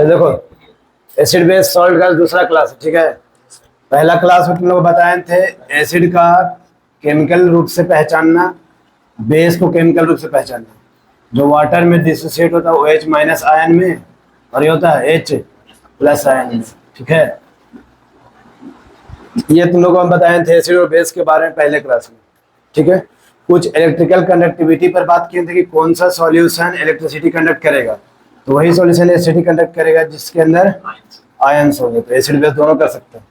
तो देखो acid base salt का दूसरा क्लास है, ठीक है। पहला क्लास में तुम लोग बताए थे एसिड का केमिकल रूप से पहचानना, बेस को केमिकल रूप से पहचानना। जो वाटर में डिसोसिएट होता है वो H माइनस आयन में, और ये होता है H प्लस आयन में, ठीक है। ये तुम लोगों को हम बताए थे एसिड और बेस के बारे में पहले क्लास में, ठीक है। कुछ इलेक्ट्रिकल कंडक्टिविटी पर बात किए थे कि कौन सा सॉल्यूशन इलेक्ट्रिसिटी कंडक्ट करेगा, तो वही सॉल्यूशन इलेक्ट्रिसिटी कंडक्ट करेगा जिसके अंदर आयंस होंगे। तो एसिड बेस दोनों कर सकते हैं,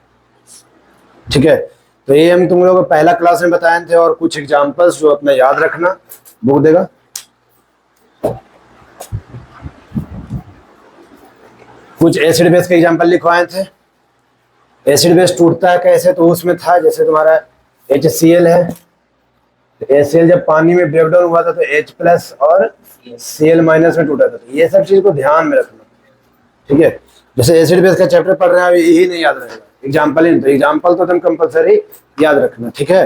ठीक है। तो ये हम तुम लोगों को पहला क्लास में बताए थे, और कुछ एग्जांपल्स जो अपना याद रखना, बुक देगा। कुछ एसिड बेस के एग्जांपल लिखवाए थे। एसिड बेस टूटता है कैसे, तो उसमें था जैसे तुम्हारा HCl है, HCl जब पानी में ब्रेक डाउन हुआ था तो H प्लस और Cl माइनस में टूटा था। तो ये सब चीज को ध्यान में रखना, ठीक है। जैसे एसिड बेस का चैप्टर पढ़ रहे हैं अभी, यही नहीं याद रहेगा, एग्जाम्पल ही नहीं, तो एग्जाम्पल तो तुम कंपलसरी याद रखना, ठीक है।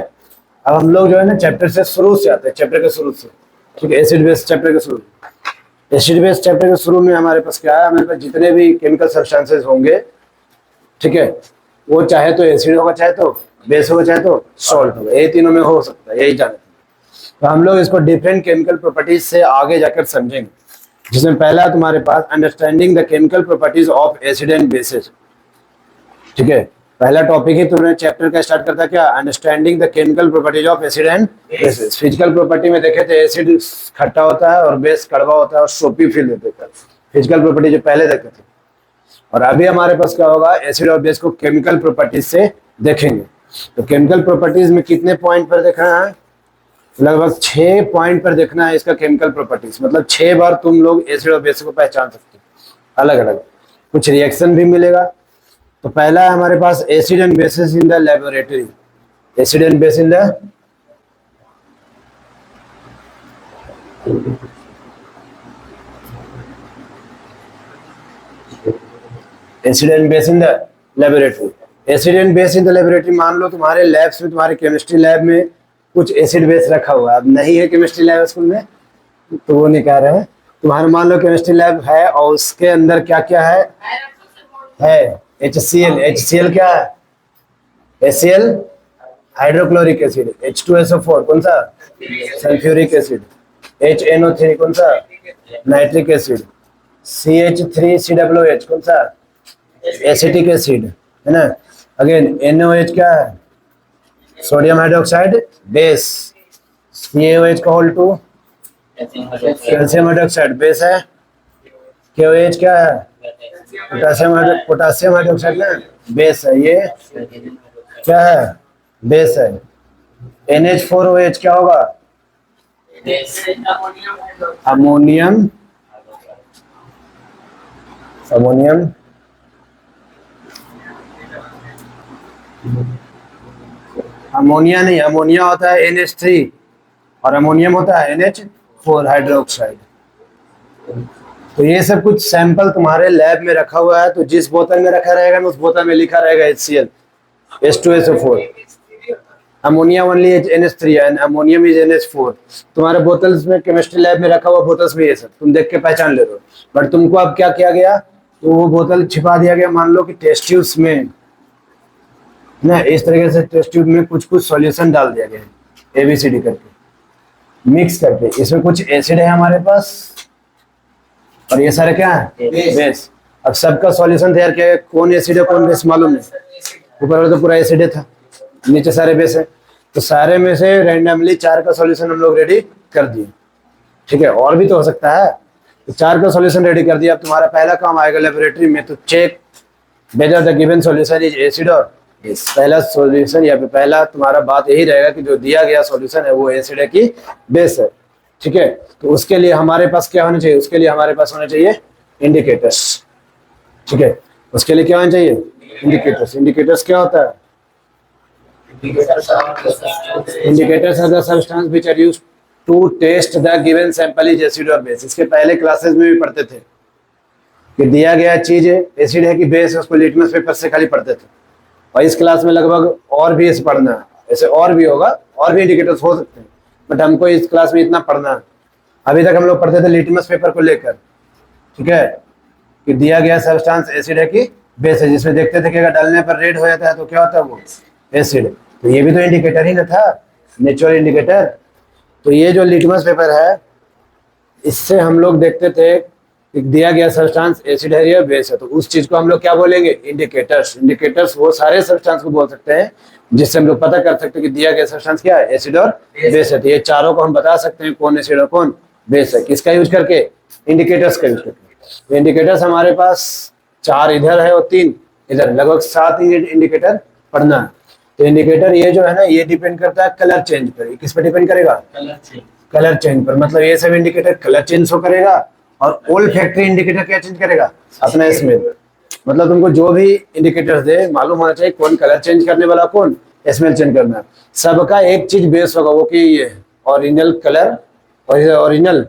अब हम लोग जो है ना चैप्टर से शुरू से आते हैं, चैप्टर के शुरू से, ठीक है। एसिड बेस चैप्टर के शुरू, एसिड बेस चैप्टर के शुरू में हमारे पास क्या है, हमारे पास जितने भी केमिकल सब्सटेंसेस होंगे, ठीक है, वो चाहे तो एसिड होगा, चाहे तो बेस होगा, चाहे तो सॉल्ट होगा, ये तीनों में हो सकता है, यही जाने। तो हम लोग इसको डिफरेंट केमिकल प्रॉपर्टीज से आगे जाकर समझेंगे, जिसमें पहला तुम्हारे पास understanding the chemical properties of acid and bases, ठीक है। पहला टॉपिक ही तुमने चैप्टर का स्टार्ट करता क्या, understanding the chemical properties of acid and basis. Physical property में देखे थे एसिड खट्टा होता है और बेस कड़वा होता है और सोपी फील देता है, फिजिकल प्रॉपर्टी जो पहले देखे थे। और अभी हमारे पास क्या होगा, एसिड और बेस को केमिकल प्रॉपर्टीज से देखेंगे। तो केमिकल प्रॉपर्टीज में कितने पॉइंट पर देखना है, लगभग 6 पॉइंट पर देखना है इसका केमिकल प्रॉपर्टीज। मतलब 6 बार तुम लोग एसिड और बेस को पहचान सकते हो अलग अलग, कुछ रिएक्शन भी मिलेगा। तो पहला है हमारे पास acid and bases in the laboratory. Acid and base in the acid and base in the laboratory. Acid and base in the laboratory, मान लो तुम्हारे लैब्स में, तुम्हारे केमिस्ट्री लैब में कुछ एसिड बेस रखा हुआ है। अब नहीं है केमिस्ट्री लैब स्कूल में, तो वो नहीं कह रहे हैं, तुम्हारे मान लो केमिस्ट्री लैब है और उसके अंदर क्या क्या है HCl। HCl क्या है, HCl हाइड्रोक्लोरिक एसिड, H2SO4 कौन सा, सल्फ्यूरिक एसिड, HNO3 कौन सा, नाइट्रिक एसिड, CH3COOH कौन सा, एसिटिक एसिड, है ना। अगेन NaOH क्या है, सोडियम हाइड्रोक्साइड बेस, CaOH का whole two calcium hydroxide base है, KOH क्या है, पोटासियम हाइड्रोक्साइड ना बेस है, ये क्या है, बेस है। NH4OH क्या होगा, अमोनियम, अमोनियम अमोनिया नहीं, अमोनिया होता है NH3 और अमोनियम होता है NH4 हाइड्रोक्साइड। तो ये सब कुछ सैंपल तुम्हारे लैब में रखा हुआ है, तो जिस बोतल में रखा रहेगा ना उस बोतल में लिखा रहेगा HCl, H2SO4, ammonia only NH3 and ammonium is NH4। तुम्हारे बोतल्स में केमिस्ट्री लैब में रखा हुआ बोतल्स में ये सब तुम देख के पहचान ले रहे हो। बट तुमको अब क्या किया गया, तो वो बोतल छिपा दिया गया, मान लो कि टेस्ट ट्यूब्स में ना, इस तरीके से टेस्ट ट्यूब में कुछ कुछ सॉल्यूशन डाल दिया गया ABCD करके, मिक्स करके। इसमें कुछ एसिड है हमारे पास और ये सारे क्या है, बेस। अब सबका सॉल्यूशन तैयार किया, कौन एसिड है कौन बेस मालूम नहीं, ऊपर तो पूरा एसिड था, नीचे सारे बेस है। तो सारे में से रैंडमली 4 का सॉल्यूशन हम लोग रेडी कर दिए, ठीक है। और भी तो हो सकता है, तो 4 का सॉल्यूशन रेडी कर दिया। अब तुम्हारा पहला काम आएगा लेबोरेटरी में, तो check whether the given solution is acid और बेस। पहला सॉल्यूशन या फिर पहला तुम्हारा बात यही रहेगा कि जो दिया गया सॉल्यूशन है वो एसिड है कि बेस है, ठीक है। तो उसके लिए हमारे पास क्या होना चाहिए, उसके लिए हमारे पास होना चाहिए इंडिकेटर्स, ठीक है। उसके लिए क्या होना चाहिए, इंडिकेटर्स। इंडिकेटर्स क्या होता है, indicators are the substance which are used to test the given sample is acid और बेस। इसके पहले क्लासेस में भी पढ़ते थे कि दिया गया चीज एसिड है कि बेस है, उसको लिटमस पेपर से खाली पढ़ते थे। और इस क्लास में लगभग और भी इसे पढ़ना है, ऐसे और भी होगा, और भी इंडिकेटर्स हो सकते हैं, बट हमको इस क्लास में इतना पढ़ना है। अभी तक हम लोग पढ़ते थे लिटमस पेपर को लेकर, ठीक है। कि दिया गया सब्सटेंस एसिड है कि बेस है, जिसमें देखते थे कि अगर डालने पर रेड हो जाता है तो क्या होता है वो एसिड। तो ये भी तो इंडिकेटर ही ना था, नेचुरल इंडिकेटर। तो ये जो लिटमस पेपर है, इससे हम लोग देखते थे कि दिया गया सब्सटेंस एसिड है या बेस है, तो उस चीज को हम लोग क्या बोलेंगे, इंडिकेटर्स। इंडिकेटर्स वो सारे सब्सटेंस को बोल सकते हैं जिससे हम लोग पता कर सकते हैं कि दिया गया सब्सटेंस क्या है, एसिड और बेस है। तो ये चारों को हम बता सकते हैं कौन एसिड और कौन बेस है, किसका यूज करके, इंडिकेटर्स का यूज करके। तो इंडिकेटर्स हमारे पास 4 इधर है और 3 इधर, लगभग 7 इंडिकेटर पढ़ना है। तो इंडिकेटर ये जो है ना, ये डिपेंड करता है कलर चेंज पर। किस पर डिपेंड करेगा, कलर चेंज पर। मतलब ये सब इंडिकेटर कलर चेंज हो करेगा, और ओल्ड फैक्ट्री इंडिकेटर क्या चेंज करेगा, अपना स्मेल। मतलब तुमको जो भी इंडिकेटर्स दे मालूम होना चाहिए कौन कलर चेंज करने वाला, कौन स्मेल चेंज करना है। सबका एक चीज बेस होगा, वो कि ये ओरिजिनल कलर और ओरिजिनल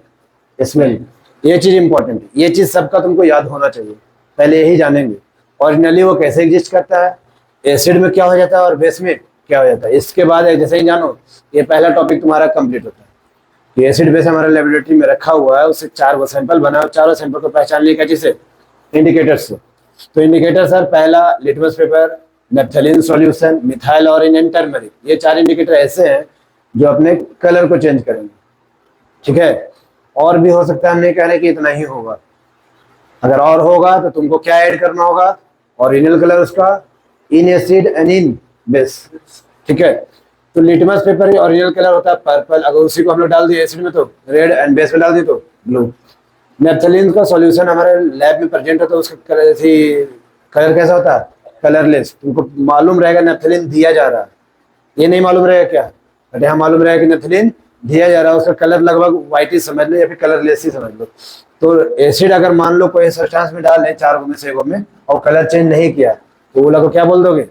स्मेल, ये चीज इंपॉर्टेंट है। ये चीज सबका तुमको याद होना चाहिए, पहले यही जानेंगे ओरिजिनली वो कैसे एग्जिस्ट करता है, एसिड में क्या हो जाता है और बेस में क्या हो जाता है। इसके बाद जैसे ही जानो, ये पहला टॉपिक तुम्हारा कंप्लीट होता है। ये एसिड बेस हमारे लेबोरेटरी में रखा हुआ है, उससे 4 वो सैंपल बना, चारों सैंपल को पहचान लिया क्या चीज से, इंडिकेटर्स से। तो इंडिकेटर सर, पहला litmus paper, naphthalene solution, methyl orange and turmeric, ये 4 इंडिकेटर ऐसे हैं जो अपने कलर को चेंज करेंगे। ठीक है, और भी हो सकता है, हम नहीं कह रहे कि इतना ही होगा। अगर और होगा तो तुमको क्या ऐड करना होगा, ओरिजिनल कलर उसका, in acid and in base. ठीक है, तो लिटमस पेपर ओरिजिनल कलर होता है पर्पल, अगर उसी को हम लोग डाल दिए एसिड में तो रेड, एंड बेस में डाल दिए तो ब्लू। नेप्थलीन का सॉल्यूशन हमारे लैब में प्रेजेंट होता है, उसका कलर कैसा होता है, कलरलेस। तुमको मालूम रहेगा नेप्थलीन दिया जा रहा है, ये नहीं मालूम रहेगा क्या, अरे हाँ मालूम रहेगा कि नेप्थलीन दिया जा रहा है, उसका कलर लगभग व्हाइट ही समझ लो या फिर कलरलेस ही समझ लो। तो एसिड अगर मान लो कोई सब्सटेंस में डाल ले 4 में से 1 में और कलर चेंज नहीं किया, तो वो लोग क्या बोल दोगे,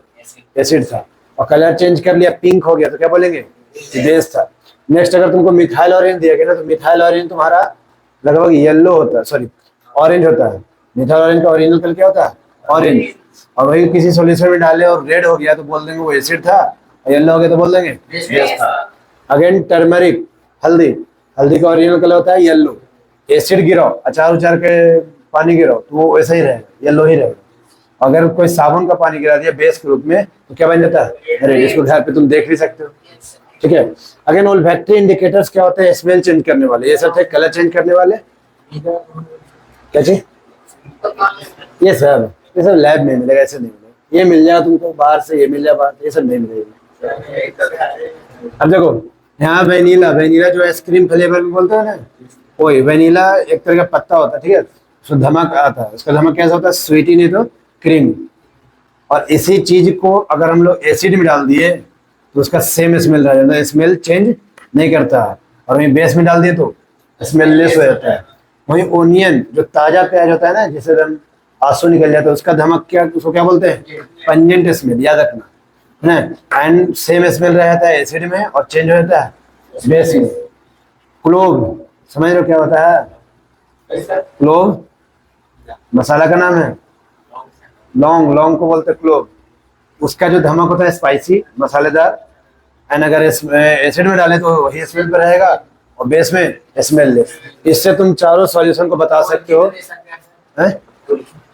एसिड था। और कलर चेंज कर लिया, पिंक हो गया, तो क्या बोलेंगे, बेस था। नेक्स्ट, अगर तुमको मिथाइल ऑरेंज दिया गया ना, तो मिथाइल ऑरेंज तुम्हारा लगभग येलो होता है, सॉरी ऑरेंज होता है। मिथाइल ऑरेंज का ओरिजिनल कलर क्या होता है, ऑरेंज। और वही किसी सॉल्यूशन में डाले और रेड हो गया तो बोल देंगे वो एसिड था, और येलो हो गया तो बोल देंगे बेस था। अगेन टर्मरिक, हल्दी, हल्दी का ओरिजिनल कलर होता है येलो। एसिड गिराओ, अचार उचार के पानी गिराओ तो वो वैसा ही रहेगा, येलो ही रहेगा। अगर कोई साबुन का पानी गिरा दिया बेस के रूप में तो क्या बन जाता है, अरे इसको घर पे तुम देख भी सकते हो। ठीक है, अगेन ओल्फैक्टरी इंडिकेटर्स क्या होते हैं, स्मेल चेंज करने वाले। ये सब थे कलर चेंज करने वाले। क्या चीज, ये सब लैब में मिलेगा, ऐसे नहीं मिलेगा। ये मिल जाएगा तुमको बाहर से, ये मिल जाएगा बाहर, ये सब नहीं मिलेगा। अब देखो यहाँ वेनिला, वेनिला जो आइसक्रीम फ्लेवर में बोलते हैं ना, वही वेनिला एक तरह का पत्ता होता है। ठीक है, उसमें धमक आता है, उसका धमक कैसा होता है, स्वीटी नहीं तो क्रीम। और इसी चीज को अगर हम लोग एसिड में डाल दिए तो उसका सेम स्मेल रह जाता है, स्मेल चेंज नहीं करता है। और वहीं बेस में डाल दिए तो स्मेल लेस हो जाता है। वहीं ओनियन, जो ताजा प्याज होता है ना, जिससे हम आंसू निकल जाता है, उसका धमक क्या, उसको क्या बोलते हैं, पंजेंट स्मेल, याद रखना है ना। एंड सेम स्मेल रहता है एसिड में और चेंज हो जाता है बेस में। क्लोव, समझ लो क्या होता है, क्लोव मसाला का नाम है, लौंग, लौंग को बोलते हैं क्लोव। उसका जो धमक होता है स्पाइसी, मसालेदार। एंड अगर एसिड में डालें तो वही स्मेल पे रहेगा, और बेस में स्मेल लेस। इससे तुम चारों सॉल्यूशन को बता सकते हो। हैं,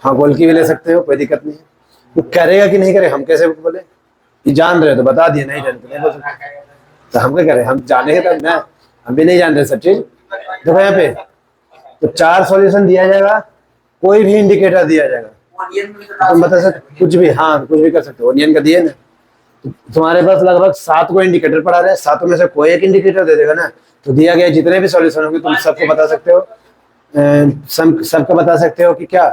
हाँ गोलकी भी ले सकते हो, कोई दिक्कत नहीं है। वो करेगा कि नहीं करेगा हम कैसे बोले, ये जान रहे हो तो बता दिए, नहीं जानते नहीं बोल सकते, तो हम क्या करें, हम जानेंगे तब ना, हम भी नहीं जान रहे सब चीज। देखो यहाँ पे तो 4 सॉल्यूशन दिया जाएगा, कोई भी इंडिकेटर दिया जाएगा, तुम बता सकते कुछ भी, हाँ कुछ भी कर सकते हो। ओनियन का दिए ना, तो तुम्हारे पास लगभग 7 को इंडिकेटर पड़ा रहे, 7 में से कोई एक इंडिकेटर दे देगा ना, तो दिया गया जितने भी सॉल्यूशन होंगे तुम सबको बता सकते हो, सबका बता सकते हो कि क्या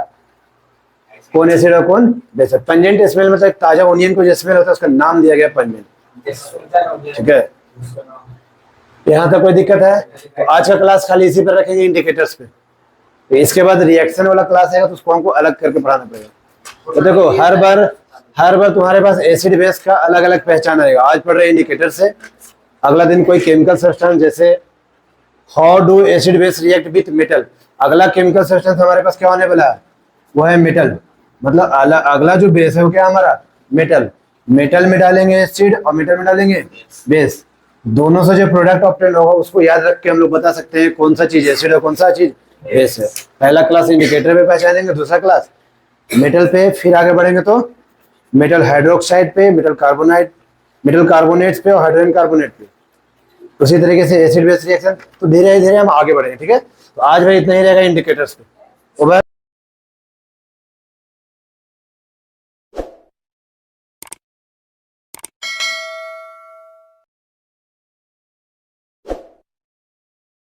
कौन एसिड और कौन बेस है। पंजेंट स्मेल मतलब ताजा ओनियन को जो स्मेल होता है उसका नाम दिया गया पंजेंट। ठीक है, यहाँ तक कोई दिक्कत है? तो आज का क्लास खाली इसी पर रखेंगे, इंडिकेटर्स पे। तो इसके बाद रिएक्शन वाला क्लास आएगा तो उसको हमको अलग करके पढ़ाना पड़ेगा। तो देखो हर बार तुम्हारे पास एसिड बेस का अलग अलग पहचान आएगा। आज पढ़ रहे इंडिकेटर से, अगला दिन कोई केमिकल सब्सटेंस, जैसे how do acid base react with metal. अगला केमिकल सब्सटेंस हमारे पास क्या होने वाला है, वो है मेटल। मतलब अगला जो बेस है वो क्या हमारा, मेटल। मेटल में डालेंगे एसिड और मेटल में डालेंगे बेस। दोनों से जो प्रोडक्ट ऑब्टेन होगा उसको याद रख के हम लोग बता सकते हैं कौन सा चीज एसिड और कौन सा चीज बेस है। पहला क्लास इंडिकेटर पे पहचानेंगे, दूसरा क्लास मेटल पे, फिर आगे बढ़ेंगे तो मेटल हाइड्रोक्साइड पे, मेटल कार्बोनाइट, मेटल कार्बोनेट्स पे और हाइड्रोजन कार्बोनेट पे। उसी तरीके से एसिड बेस रिएक्शन। तो धीरे धीरे हम आगे बढ़ेंगे, ठीक है। तो आज भाई इतना ही रहेगा इंडिकेटर्स पे।